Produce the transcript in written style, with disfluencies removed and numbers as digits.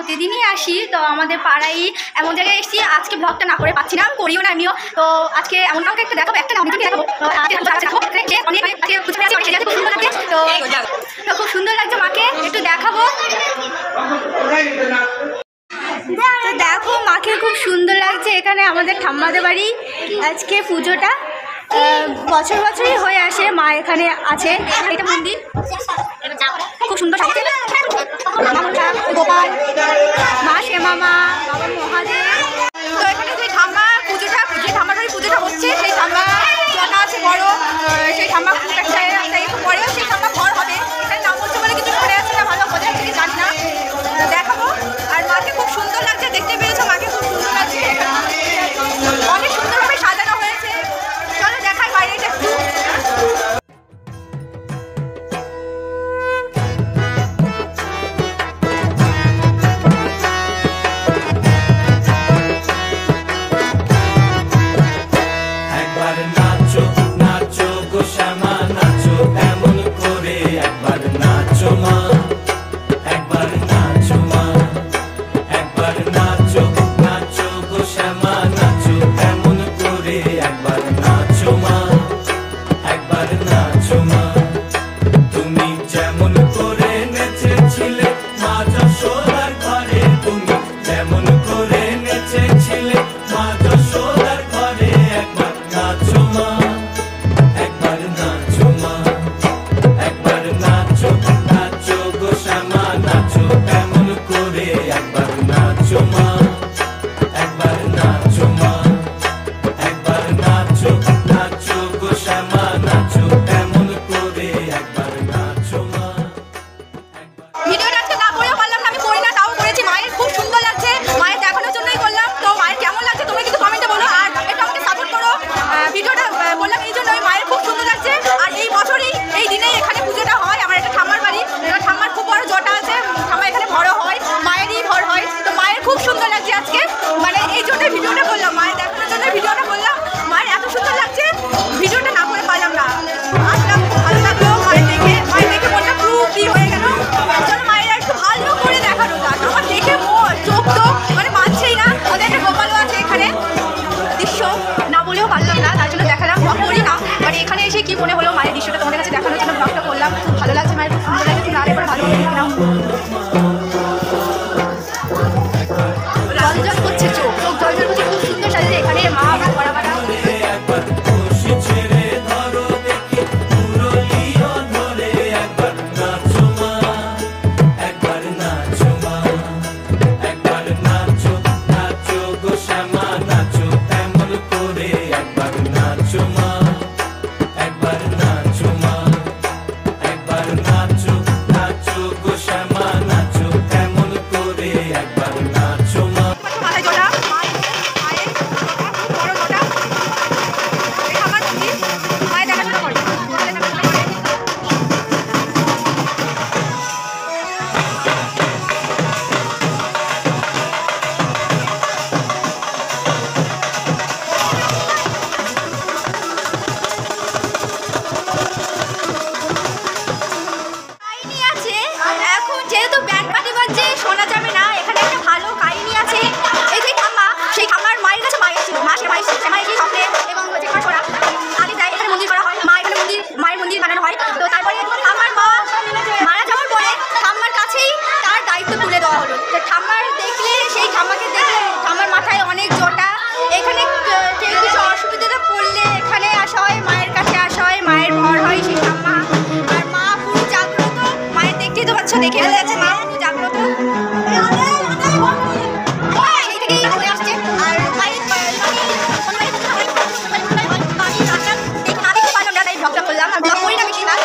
প্রতিদিনই আসি, তো আমাদের পাড়ায় এমন জায়গায় এসেছি আজকে ব্লগটা না করে পাচ্ছি না, আমি করিও না আমিও। তো আজকে এমন কাউকে একটা দেখাবো, একটা নিজেকে দেখাবো। তো খুব সুন্দর লাগছে মাকে, একটু দেখাবো। তো দেখো মাকে খুব সুন্দর লাগছে। এখানে আমাদের ঠাম্মাদের বাড়ি আজকে পুজোটা বছর বছরই হয়ে আসে, মা এখানে আছে। এটা মন্দির খুব সুন্দর সাজছে, গোপাল মা শ্যামা মা, বাবা মহাদেব। তো এখানে যে ঠাম্মা পুজোটা, যে ঠাম্মার বাড়ি পুজোটা হচ্ছে, সেই ঠাম্মা জটা আছে বড়, সেই ঠাম্মা পরেও সেই ঠাম্মা ঘর হবে। এখানে নাম বলছে বলে কিছু ঘরে আছে না, ভালো বোঝা থেকে জানি না। তো দেখাবো। আর মাকে খুব সুন্দর লাগছে, দেখতে পেয়েছো মাকে খুব সুন্দর লাগছে, অনেক সুন্দরভাবে সাজানো হয়েছে। চলো দেখাই বাইরেটা একটু। কি মনে হলো মায়ের দৃশ্যটা তোমাদের কাছে দেখানোর জন্য ব্লগটা করলাম। খুব ভালো লাগছে, মায়ের খুব সুন্দর লাগছে। তোমরা আরেকবার ভালো জল করছে, চোখ জল করছে, খুব সুন্দর সাজে। এখানে মা বড়া বাড়া ঠাম্মার দেখলে, সেই ঠাম্মাকে দেখলে ঠাম্মার মাথায় অনেক জটা। এখানে কিছু অসুবিধাতে পড়লে এখানে আসা হয়, মায়ের কাছে আসা হয়, মায়ের ভর হয় সেই ঠাম্মা। আর মা পুরো জাগ্রত, মায়ের দেখতেই তো পাচ্ছ, দেখে যাচ্ছে মা পুরো জাগ্রত, সেই থেকেই ঘুরে আসছে। আর মায়ের দেখে না দেখতে পারলাম না, তাই ব্লগটা করলাম। আর ব্লগ করি না বেশিরভাগ।